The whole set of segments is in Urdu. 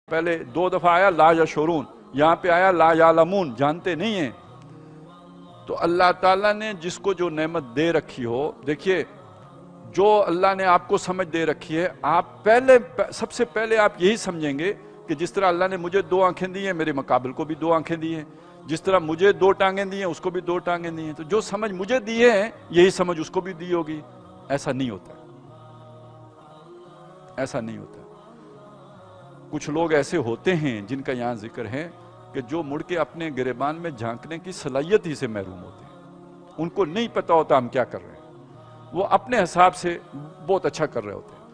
پہلے 2 دفعہ آیا لا یشعرون، یہاں پہ آیا لا یعلمون، جانتے نہیں ہیں۔ تو اللہ تعالیٰ نے جس کو جو نعمت دے رکھی ہو، دیکھیے جو اللہ نے آپ کو سمجھ دے رکھی ہے، آپ سب سے پہلے آپ یہی سمجھیں گے کہ جس طرح اللہ نے مجھے 2 آنکھیں دی ہیں، میرے مقابل کو بھی 2 آنکھیں دی ہیں، جس طرح مجھے 2 ٹانگیں دی ہیں اس کو بھی 2 ٹانگیں دی ہیں، تو جو سمجھ مجھے دی ہے یہی سمجھ اس کو بھی دی ہوگی۔ ایسا نہیں ہوتا، ایسا نہیں ہوتا۔ کچھ لوگ ایسے ہوتے ہیں جن کا یہاں ذکر ہے کہ جو مڑ کے اپنے گریبان میں جھانکنے کی صلاحیت ہی سے محروم ہوتے ہیں، ان کو نہیں پتا ہوتا ہم کیا کر رہے ہیں، وہ اپنے حساب سے بہت اچھا کر رہے ہوتے ہیں۔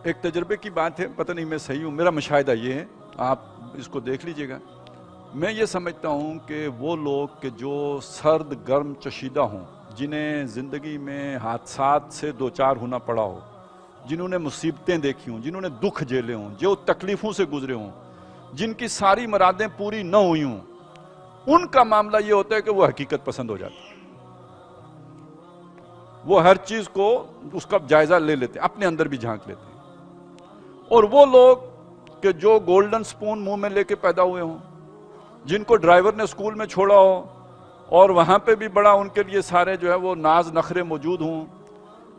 ایک تجربے کی بات ہے، پتہ نہیں میں صحیح ہوں، میرا مشاہدہ یہ ہے، آپ اس کو دیکھ لیجئے گا۔ میں یہ سمجھتا ہوں کہ وہ لوگ کہ جو سرد گرم چشیدہ ہوں، جنہیں زندگی میں حادثات سے دوچار ہونا پڑا ہو، جنہوں نے مصیبتیں دیکھی ہوں، جنہوں نے دکھ جھیلے ہوں، جو تکلیفوں سے گزرے ہوں، جن کی ساری مرادیں پوری نہ ہوئی ہوں، ان کا معاملہ یہ ہوتا ہے کہ وہ حقیقت پسند ہو جاتا ہے۔ وہ ہر چیز کو اس کا جائزہ لے لیتے ہیں، اپنے اندر بھی جھانک لیتے ہیں۔ اور وہ لوگ کہ جو گولڈن سپون منہ میں لے کے پیدا ہوئے ہوں، جن کو ڈرائیور نے اسکول میں چھوڑا ہو اور وہاں پہ بھی بڑا ان کے لیے سارے جو ہے وہ ناز نخرے موجود ہوں،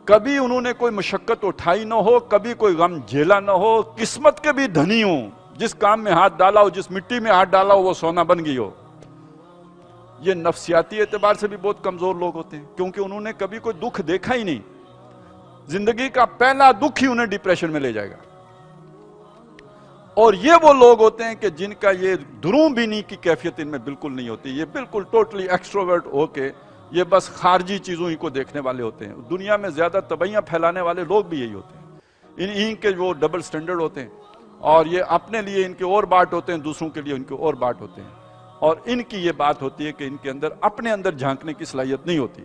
کبھی انہوں نے کوئی مشقت اٹھائی نہ ہو، کبھی کوئی غم جھیلا نہ ہو، قسمت کے بھی دھنی ہوں، جس کام میں ہاتھ ڈالا ہو، جس مٹی میں ہاتھ ڈالا ہو وہ سونا بن گئی ہو، یہ نفسیاتی اعتبار سے بھی بہت کمزور لوگ ہوتے ہیں، کیونکہ انہوں نے کبھی کوئی دکھ دیکھا ہی نہیں۔ زندگی کا پہلا دکھ ہی انہیں ڈپریشن میں لے جائے گا۔ اور یہ وہ لوگ ہوتے ہیں کہ جن کا یہ دروں بینی کی کیفیت ان میں بالکل نہیں ہوتی، یہ بالکل ٹوٹلی ایکسٹروورٹ ہو کے یہ بس خارجی چیزوں ہی کو دیکھنے والے ہوتے ہیں۔ دنیا میں زیادہ تباہیاں پھیلانے والے لوگ بھی یہی ہوتے ہیں، ان کے وہ ڈبل سٹینڈرڈ ہوتے ہیں، اور یہ اپنے لیے ان کے اور بات ہوتے ہیں، دوسروں کے لیے ان کے اور بات ہوتے ہیں، اور ان کی یہ بات ہوتی ہے کہ ان کے اندر اپنے اندر جھانکنے کی صلاحیت نہیں ہوتی۔